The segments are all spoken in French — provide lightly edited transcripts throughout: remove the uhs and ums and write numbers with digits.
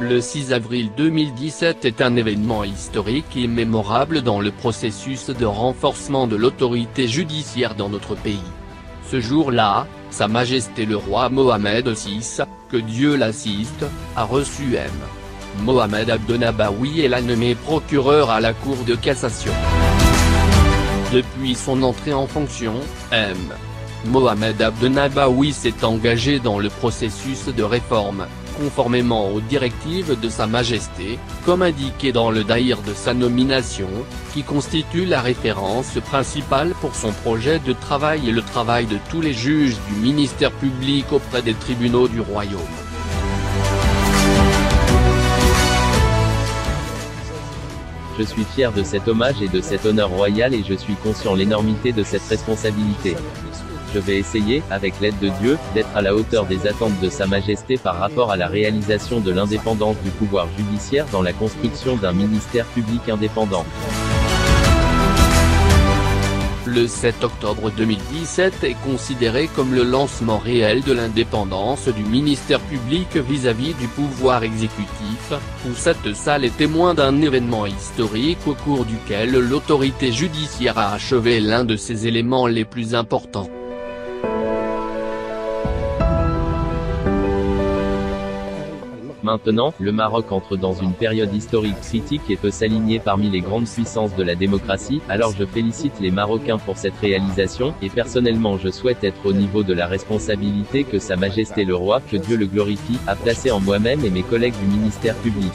Le 6 avril 2017 est un événement historique et mémorable dans le processus de renforcement de l'autorité judiciaire dans notre pays. Ce jour-là, Sa Majesté le roi Mohamed VI, que Dieu l'assiste, a reçu M. Mohamed Abdenabaoui et l'a nommé procureur à la Cour de cassation. Depuis son entrée en fonction, M. Mohamed Abdenabaoui s'est engagé dans le processus de réforme, conformément aux directives de Sa Majesté, comme indiqué dans le daïr de sa nomination, qui constitue la référence principale pour son projet de travail et le travail de tous les juges du ministère public auprès des tribunaux du royaume. Je suis fier de cet hommage et de cet honneur royal et je suis conscient l'énormité de cette responsabilité. Je vais essayer, avec l'aide de Dieu, d'être à la hauteur des attentes de Sa Majesté par rapport à la réalisation de l'indépendance du pouvoir judiciaire dans la construction d'un ministère public indépendant. Le 7 octobre 2017 est considéré comme le lancement réel de l'indépendance du ministère public vis-à-vis du pouvoir exécutif, où cette salle est témoin d'un événement historique au cours duquel l'autorité judiciaire a achevé l'un de ses éléments les plus importants. Maintenant, le Maroc entre dans une période historique critique et peut s'aligner parmi les grandes puissances de la démocratie, alors je félicite les Marocains pour cette réalisation, et personnellement je souhaite être au niveau de la responsabilité que Sa Majesté le Roi, que Dieu le glorifie, a placée en moi-même et mes collègues du ministère public.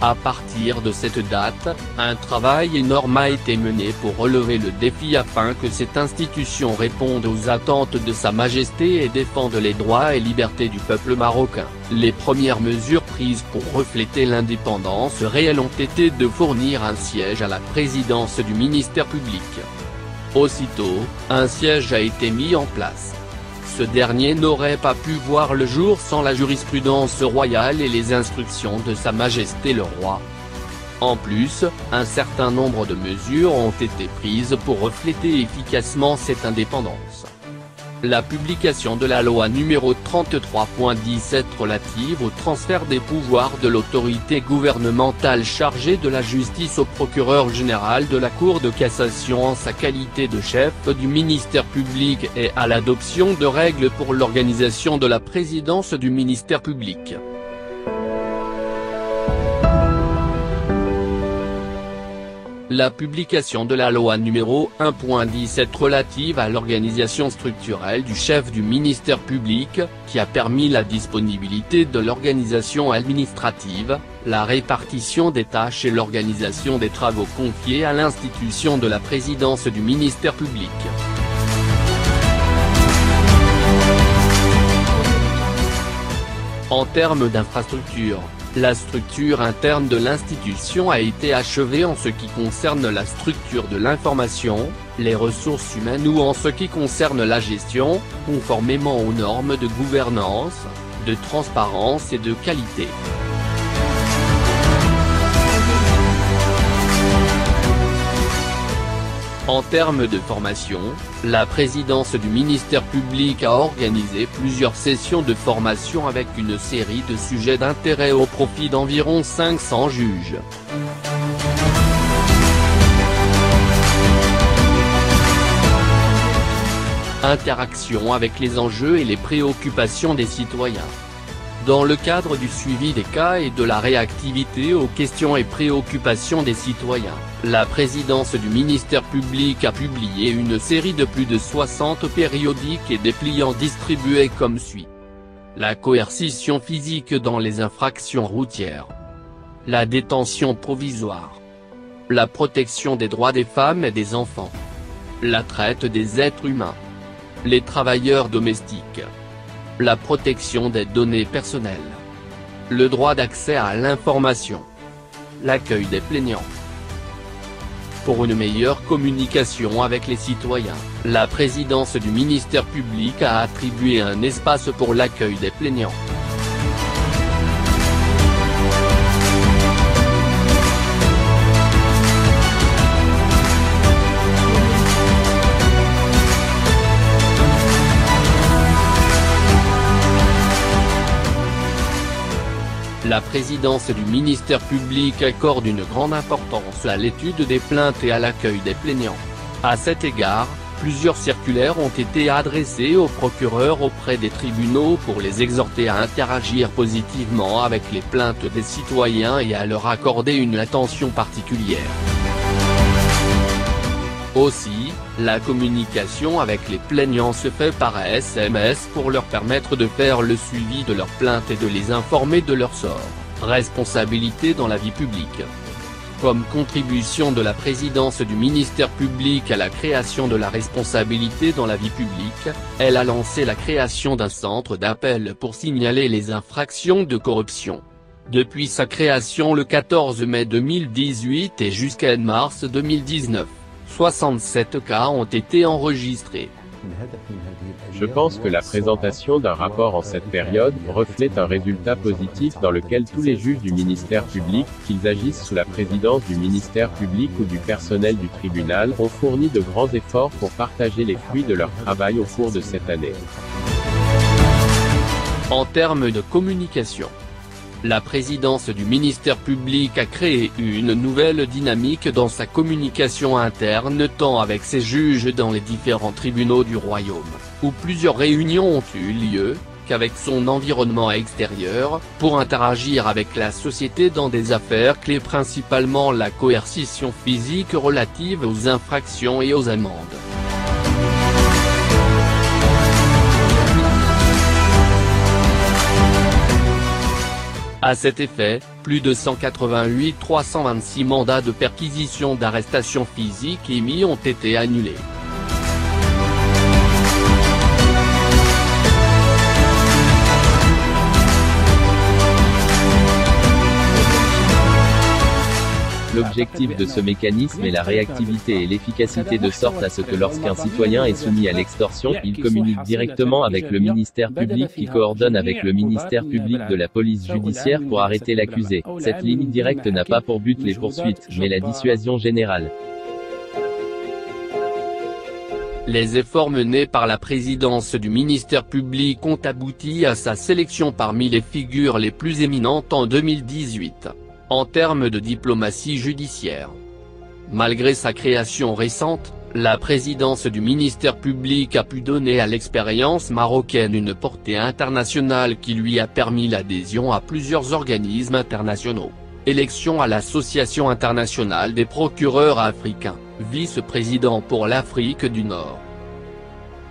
À partir de cette date, un travail énorme a été mené pour relever le défi afin que cette institution réponde aux attentes de Sa Majesté et défende les droits et libertés du peuple marocain. Les premières mesures prises pour refléter l'indépendance réelle ont été de fournir un siège à la présidence du ministère public. Aussitôt, un siège a été mis en place. Ce dernier n'aurait pas pu voir le jour sans la jurisprudence royale et les instructions de Sa Majesté le Roi. En plus, un certain nombre de mesures ont été prises pour refléter efficacement cette indépendance. La publication de la loi numéro 33.17 relative au transfert des pouvoirs de l'autorité gouvernementale chargée de la justice au procureur général de la Cour de cassation en sa qualité de chef du ministère public et à l'adoption de règles pour l'organisation de la présidence du ministère public. La publication de la loi numéro 1.17 relative à l'organisation structurelle du chef du ministère public, qui a permis la disponibilité de l'organisation administrative, la répartition des tâches et l'organisation des travaux confiés à l'institution de la présidence du ministère public. En termes d'infrastructure, la structure interne de l'institution a été achevée en ce qui concerne la structure de l'information, les ressources humaines ou en ce qui concerne la gestion, conformément aux normes de gouvernance, de transparence et de qualité. En termes de formation, la présidence du ministère public a organisé plusieurs sessions de formation avec une série de sujets d'intérêt au profit d'environ 500 juges. Interaction avec les enjeux et les préoccupations des citoyens. Dans le cadre du suivi des cas et de la réactivité aux questions et préoccupations des citoyens, la présidence du ministère public a publié une série de plus de 60 périodiques et dépliants distribués comme suit. La coercition physique dans les infractions routières. La détention provisoire. La protection des droits des femmes et des enfants. La traite des êtres humains. Les travailleurs domestiques. La protection des données personnelles. Le droit d'accès à l'information. L'accueil des plaignants. Pour une meilleure communication avec les citoyens, la présidence du ministère public a attribué un espace pour l'accueil des plaignants. La présidence du ministère public accorde une grande importance à l'étude des plaintes et à l'accueil des plaignants. À cet égard, plusieurs circulaires ont été adressées aux procureurs auprès des tribunaux pour les exhorter à interagir positivement avec les plaintes des citoyens et à leur accorder une attention particulière. Aussi, la communication avec les plaignants se fait par SMS pour leur permettre de faire le suivi de leurs plaintes et de les informer de leur sort, responsabilité dans la vie publique. Comme contribution de la présidence du ministère public à la création de la responsabilité dans la vie publique, elle a lancé la création d'un centre d'appel pour signaler les infractions de corruption. Depuis sa création le 14 mai 2018 et jusqu'à mars 2019. 67 cas ont été enregistrés. Je pense que la présentation d'un rapport en cette période reflète un résultat positif dans lequel tous les juges du ministère public, qu'ils agissent sous la présidence du ministère public ou du personnel du tribunal, ont fourni de grands efforts pour partager les fruits de leur travail au cours de cette année. En termes de communication, la présidence du ministère public a créé une nouvelle dynamique dans sa communication interne tant avec ses juges dans les différents tribunaux du royaume, où plusieurs réunions ont eu lieu, qu'avec son environnement extérieur, pour interagir avec la société dans des affaires clés principalement la coercition physique relative aux infractions et aux amendes. À cet effet, plus de 188 326 mandats de perquisition d'arrestation physique émis ont été annulés. L'objectif de ce mécanisme est la réactivité et l'efficacité de sorte à ce que lorsqu'un citoyen est soumis à l'extorsion, il communique directement avec le ministère public qui coordonne avec le ministère public de la police judiciaire pour arrêter l'accusé. Cette ligne directe n'a pas pour but les poursuites, mais la dissuasion générale. Les efforts menés par la présidence du ministère public ont abouti à sa sélection parmi les figures les plus éminentes en 2018. En termes de diplomatie judiciaire. Malgré sa création récente, la présidence du ministère public a pu donner à l'expérience marocaine une portée internationale qui lui a permis l'adhésion à plusieurs organismes internationaux. Élection à l'Association internationale des procureurs africains, vice-président pour l'Afrique du Nord.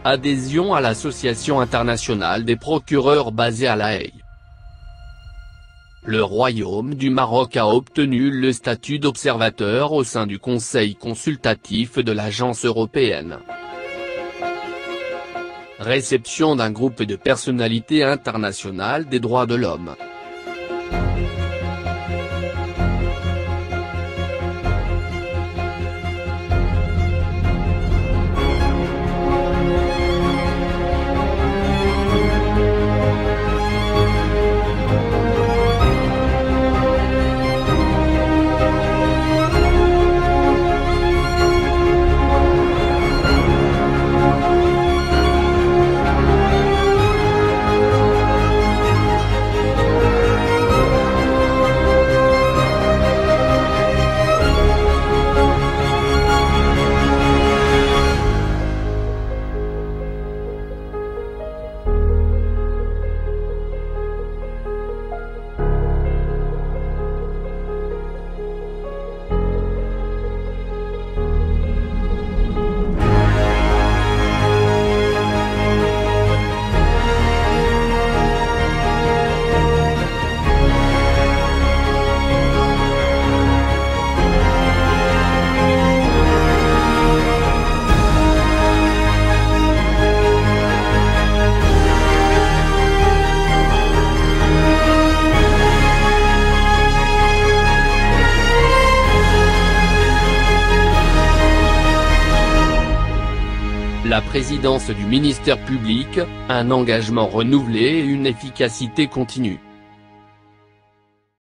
Adhésion à l'Association internationale des procureurs basée à La Haye. Le Royaume du Maroc a obtenu le statut d'observateur au sein du Conseil consultatif de l'Agence européenne. Réception d'un groupe de personnalités internationales des droits de l'homme. La présidence du ministère public, un engagement renouvelé et une efficacité continue.